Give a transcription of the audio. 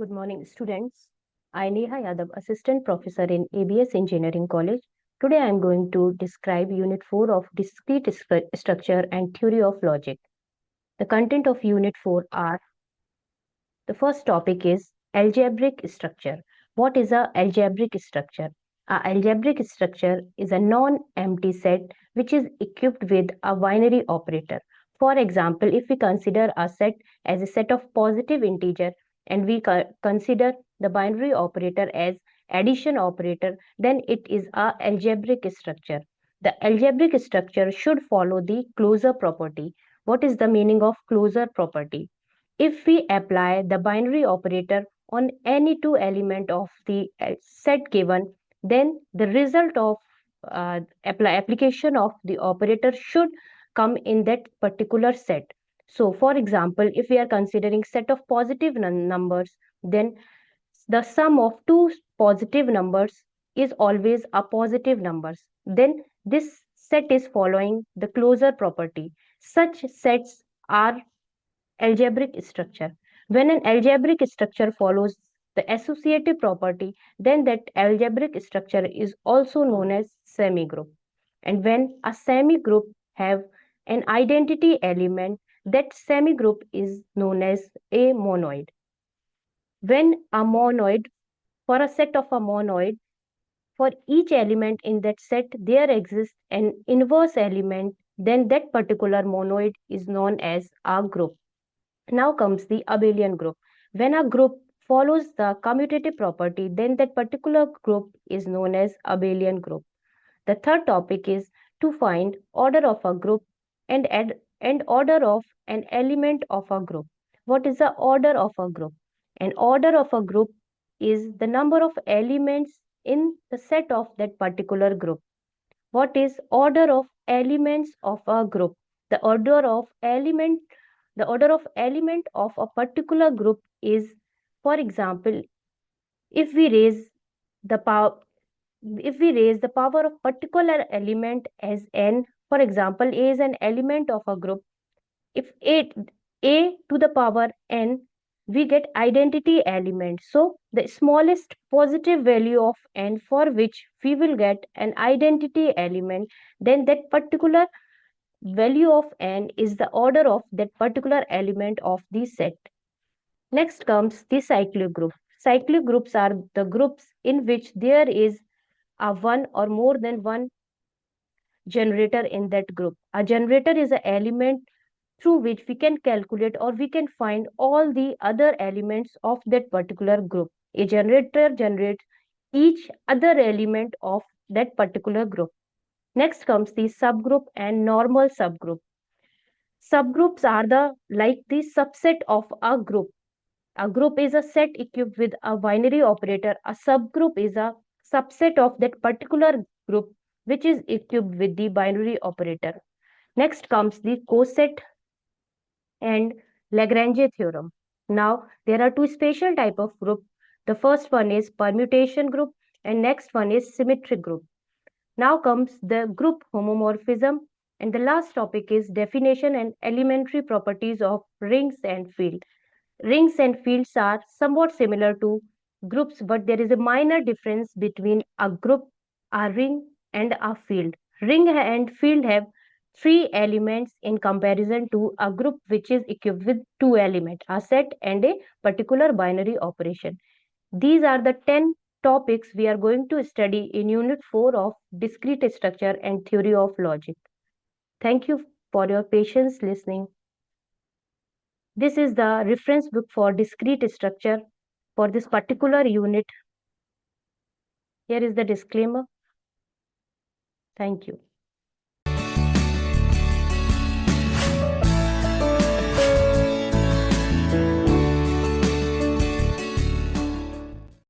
Good morning, students. I Neha Yadav, Assistant Professor in ABES Engineering College. Today I am going to describe Unit 4 of Discrete Structure and Theory of Logic. The content of Unit 4 are: the first topic is algebraic structure. What is a algebraic structure? A algebraic structure is a non-empty set which is equipped with a binary operator. For example, if we consider a set as a set of positive integer and we consider the binary operator as addition operator, then it is a algebraic structure. The algebraic structure should follow the closure property. What is the meaning of closure property? If we apply the binary operator on any two element of the set given, then the result of application of the operator should come in that particular set. So, for example, if we are considering set of positive numbers, then the sum of two positive numbers is always a positive numbers. Then this set is following the closure property. Such sets are algebraic structure. When an algebraic structure follows the associative property, then that algebraic structure is also known as semigroup. And when a semigroup have an identity element, that semigroup is known as a monoid. When a monoid, for a set of a monoid, for each element in that set, there exists an inverse element, then that particular monoid is known as a group. Now comes the abelian group. When a group follows the commutative property, then that particular group is known as abelian group. The third topic is to find order of a group and order of an element of a group. What is the order of a group? An order of a group is the number of elements in the set of that particular group. What is order of elements of a group? The order of element the order of element of a particular group is, for example, if we raise the power if we raise the power of particular element as n, for example, a is an element of a group. If a to the power n, we get identity element. So the smallest positive value of n for which we will get an identity element, then that particular value of n is the order of that particular element of the set. Next comes the cyclic group. Cyclic groups are the groups in which there is a one or more than one generator in that group. A generator is an element through which we can calculate or we can find all the other elements of that particular group. A generator generates each other element of that particular group. Next comes the subgroup and normal subgroup. Subgroups are the subset of a group. A group is a set equipped with a binary operator. A subgroup is a subset of that particular group which is equipped with the binary operator. Next comes the coset and Lagrange theorem. Now, there are two special type of group. The first one is permutation group and next one is symmetric group. Now comes the group homomorphism, and the last topic is definition and elementary properties of rings and field. Rings and fields are somewhat similar to groups, but there is a minor difference between a group, a ring, and a field. Ring and field have three elements in comparison to a group which is equipped with two elements, a set and a particular binary operation. These are the 10 topics we are going to study in Unit 4 of Discrete Structure and Theory of Logic. Thank you for your patience listening. This is the reference book for discrete structure for this particular unit. Here is the disclaimer. Thank you.